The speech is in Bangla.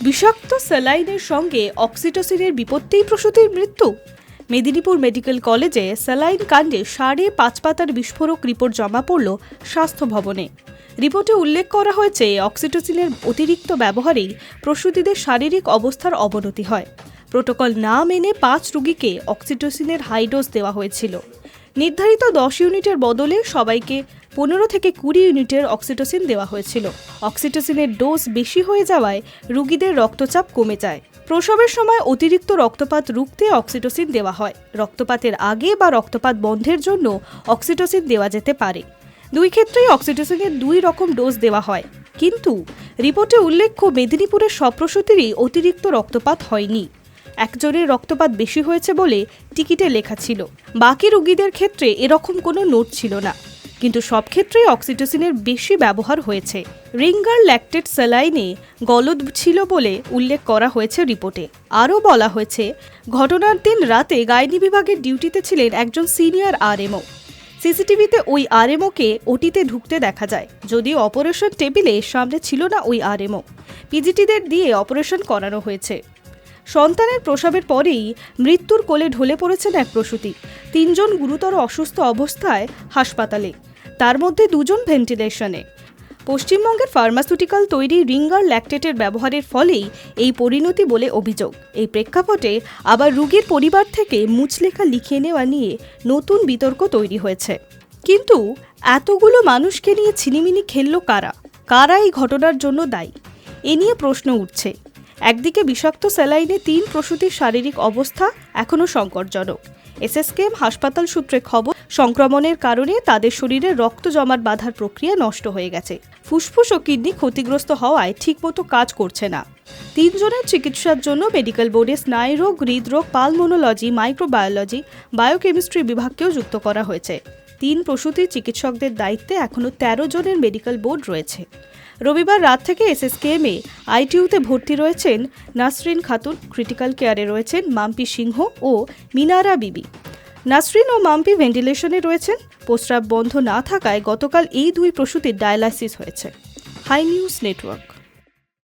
বিষাক্ত স্যালাইনের সঙ্গে অক্সিটোসিনের বিপত্তিই প্রসূতির মৃত্যু। মেদিনীপুর মেডিকেল কলেজে স্যালাইন কাণ্ডে 5.5 পাতার বিস্ফোরক রিপোর্ট জমা পড়ল স্বাস্থ্য ভবনে। রিপোর্টে উল্লেখ করা হয়েছে, অক্সিটোসিনের অতিরিক্ত ব্যবহারেই প্রসূতিদের শারীরিক অবস্থার অবনতি হয়। প্রোটোকল না মেনে 5 রোগীকে অক্সিটোসিনের হাই ডোজ দেওয়া হয়েছিল। নির্ধারিত 10 ইউনিটের বদলে সবাইকে 15 থেকে 20 ইউনিটের অক্সিটোসিন দেওয়া হয়েছিল। অক্সিটোসিনের ডোজ বেশি হয়ে যাওয়ায় রোগীদের রক্তচাপ কমে যায়। প্রসবের সময় অতিরিক্ত রক্তপাত রুখতে অক্সিটোসিন দেওয়া হয়। রক্তপাতের আগে বা রক্তপাত বন্ধের জন্য অক্সিটোসিন দেওয়া যেতে পারে। দুই ক্ষেত্রেই অক্সিটোসিনের 2 রকম ডোজ দেওয়া হয়। কিন্তু রিপোর্টে উল্লেখ্য, মেদিনীপুরের সব প্রসূতিরই অতিরিক্ত রক্তপাত হয়নি। একজনের রক্তপাত বেশি হয়েছে বলে টিকিটে লেখা ছিল। বাকি রোগীদের ক্ষেত্রে এরকম কোনো নোট ছিল না। কিন্তু সব ক্ষেত্রেই অক্সিটোসিনের বেশি ব্যবহার হয়েছে। রিঙ্গার ল্যাকটেট স্যালাইনে গলদ ছিল বলে উল্লেখ করা হয়েছে রিপোর্টে। আরও বলা হয়েছে, ঘটনার দিন রাতে গাইনি বিভাগের ডিউটিতে ছিলেন একজন সিনিয়র আরএমও। সিসিটিভিতে ওই আরএমওকে ওটিতে ঢুকতে দেখা যায়, যদিও অপারেশন টেবিলে সামনে ছিল না ওই আরএমও। পিজিটিদের দিয়ে অপারেশন করানো হয়েছে। সন্তানের প্রসবের পরেই মৃত্যুর কোলে ঢলে পড়েছেন এক প্রসূতি। 3 জন গুরুতর অসুস্থ অবস্থায় হাসপাতালে, তার মধ্যে 2 জন ভেন্টিলেশনে। পশ্চিমবঙ্গের ফার্মাসিউটিক্যাল তৈরি রিঙ্গার ল্যাকটেটের ব্যবহারের ফলেই এই পরিণতি বলে অভিযোগ। এই প্রেক্ষাপটে আবার রোগীর পরিবার থেকে মুচলেখা লিখিয়ে নেওয়া নিয়ে নতুন বিতর্ক তৈরি হয়েছে। কিন্তু এতগুলো মানুষকে নিয়ে ছিনিমিনি খেলল কারা এই ঘটনার জন্য দায়ী? এ নিয়ে প্রশ্ন উঠছে। একদিকে বিষাক্ত স্যালাইনে 3 প্রসূতির শারীরিক অবস্থা এখনও সংকটজনক। এসএসকেএম হাসপাতাল সূত্রে খবর, সংক্রমণের কারণে তাদের শরীরে রক্ত জমাট বাঁধার প্রক্রিয়া নষ্ট হয়ে গেছে। ফুসফুস ও কিডনি ক্ষতিগ্রস্ত হওয়ায় ঠিকমতো কাজ করছে না। 3 জনের চিকিৎসার জন্য মেডিকেল বোর্ডে স্নায়ুরোগ, হৃদরোগ, পালমোনোলজি, মাইক্রোবায়োলজি, বায়োকেমিস্ট্রি বিভাগকেও যুক্ত করা হয়েছে। 3 প্রসূতির চিকিৎসকদের দায়িত্বে এখনও 13 জনের মেডিকেল বোর্ড রয়েছে। রবিবার রাত থেকে এসএসকেএমে আইটিইউতে ভর্তি রয়েছেন নাসরিন খাতুন, ক্রিটিক্যাল কেয়ারে রয়েছেন মাম্পি সিংহ ও মিনারা বিবি। নাসরিন ও মাম্পি ভেন্টিলেশনে রয়েছেন। প্রস্রাব বন্ধ না থাকায় গতকাল এই 2 প্রসূতির ডায়ালাইসিস হয়েছে। High news network.